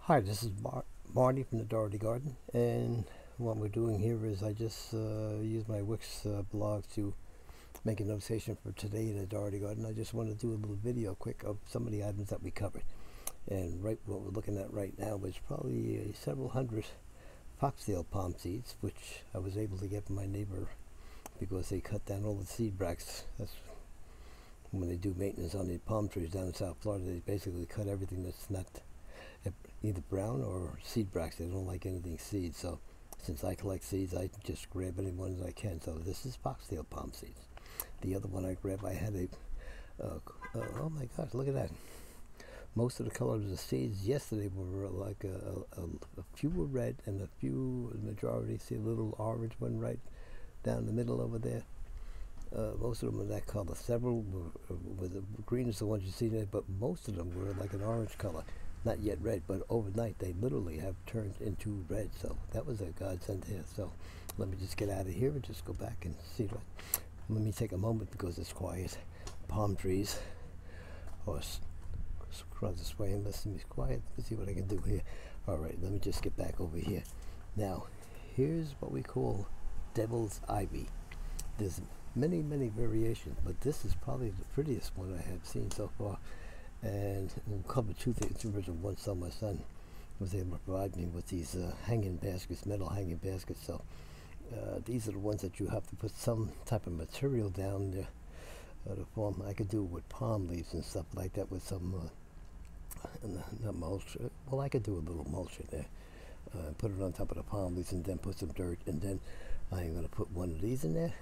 Hi, this is Marty from the Dougherty Garden, and what we're doing here is I just use my Wix blog to make a notation for today in the Dougherty Garden. I just want to do a little video quick of some of the items that we covered. And what we're looking at right now is probably several hundred foxtail palm seeds, which I was able to get from my neighbor because they cut down all the seed bracts. That's when they do maintenance on the palm trees down in South Florida. They basically cut everything that's not either brown or seed bracts. They don't like anything seeds, so since I collect seeds, I just grab any ones I can. So this is foxtail palm seeds. The other one I grabbed, I had oh my gosh, look at that. Most of the colors of the seeds yesterday were like a few were red and a few, the majority, see a little orange one right down the middle over there. Most of them were that color. Several were the green is the ones you see there, but most of them were like an orange color. Not yet red, but overnight they literally have turned into red. So that was a godsend here. So let me just get out of here and just go back and see that. Let me take a moment because it's quiet. Palm trees or across this way and listen to me quiet. Let's see what I can do here. All right, let me just get back over here. Now, here's what we call devil's ivy. There's many variations, but this is probably the prettiest one I have seen so far. And we'll cover two things. Two birds with one stone. My son was able to provide me with these hanging baskets, metal hanging baskets. So these are the ones that you have to put some type of material down there to form. I could do it with palm leaves and stuff like that with some not mulch. Well, I could do a little mulch in there. Put it on top of the palm leaves and then put some dirt. And then I'm going to put one of these in there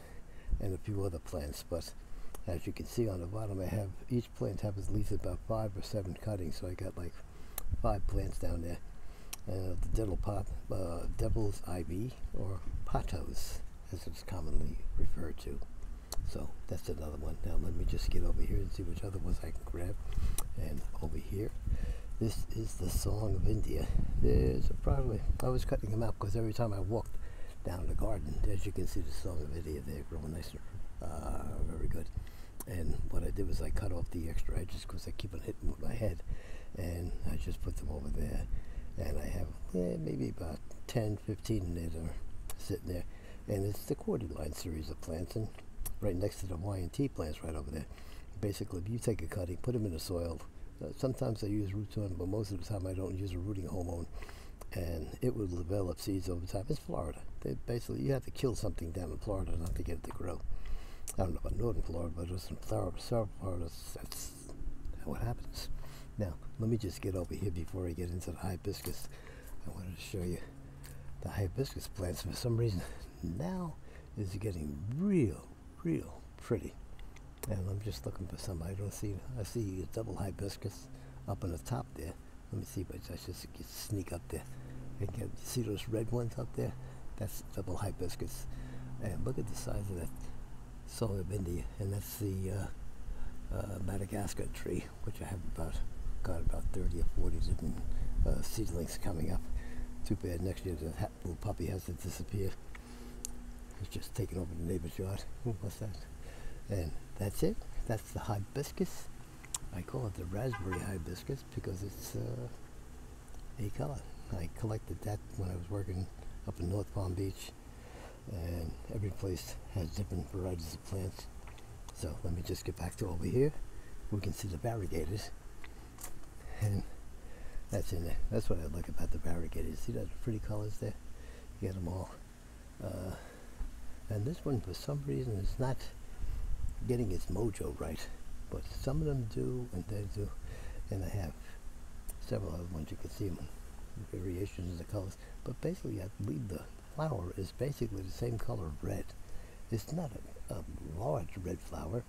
and a few other plants. But as you can see on the bottom, I have each plant has at least about 5 or 7 cuttings, so I got like 5 plants down there. The devil's ivy, or pothos, as it's commonly referred to. So that's another one. Now let me just get over here and see which other ones I can grab. And over here, this is the Song of India. There's probably, I was cutting them out because every time I walked down the garden, as you can see the Song of India, they're growing nicer. Very good. And what I did was I cut off the extra edges because I keep on hitting with my head, and I just put them over there. And I have maybe about 10, 15 in there that are sitting there. And it's the cordyline series of plants, and right next to the Y&T plants right over there. Basically, if you take a cutting, put them in the soil. Sometimes I use root zone, but most of the time I don't use a rooting hormone. And it will develop seeds over time. It's Florida. Basically, you have to kill something down in Florida not to get it to grow. I don't know about northern Florida, but it's in South Florida, that's what happens. Now, let me just get over here before I get into the hibiscus. I wanted to show you the hibiscus plants. For some reason, now is getting real pretty. And I'm just looking for some. I see a double hibiscus up on the top there. Let me see if I just sneak up there. You see those red ones up there? That's double hibiscus. And look at the size of that Song of India, and that's the Madagascar tree, which I have got about 30 or 40 different seedlings coming up. Too bad next year the little puppy has to disappear. He's just taking over the neighbor's yard. What's that? And that's it. That's the hibiscus. I call it the raspberry hibiscus because it's a color. I collected that when I was working up in North Palm Beach, and every place has different varieties of plants. So let me just get back to over here. We can see the variegated, and that's in there. That's what I like about the variegated. See those pretty colors there? You get them all. And this one, for some reason, is not getting its mojo right, but some of them do, and they do. And I have several other ones. You can see them, variations of the colors. But basically, I believe the flower is basically the same color of red. It's not a large red flower,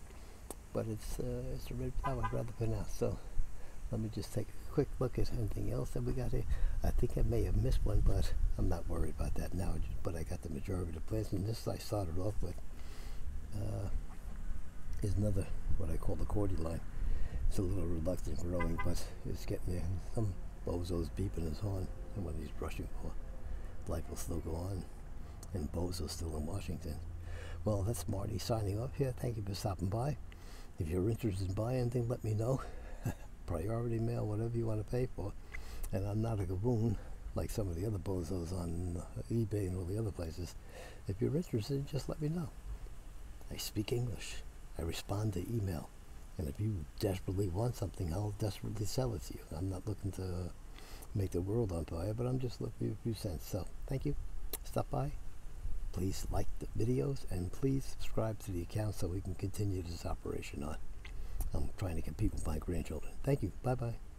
but it's a red flower rather pronounced. So let me just take a quick look at anything else that we got here. I think I may have missed one, but I'm not worried about that now. But I got the majority of the plants, and this I started off with is another what I call the cordyline. It's a little reluctant growing, but it's getting there. Some bozo's beeping his horn, and when he's brushing for. Life will still go on, and Bozo's still in Washington. Well, that's Marty signing off here. Thank you for stopping by. If you're interested in buying anything, let me know. Priority mail, whatever you want to pay for. And I'm not a gaboon like some of the other bozos on eBay and all the other places. If you're interested, just let me know. I speak English. I respond to email. And if you desperately want something, I'll desperately sell it to you. I'm not looking to make the world on fire, but I'm just looking for a few cents. So, thank you. Stop by. Please like the videos, and please subscribe to the account so we can continue this operation on. I'm trying to compete with my grandchildren. Thank you. Bye-bye.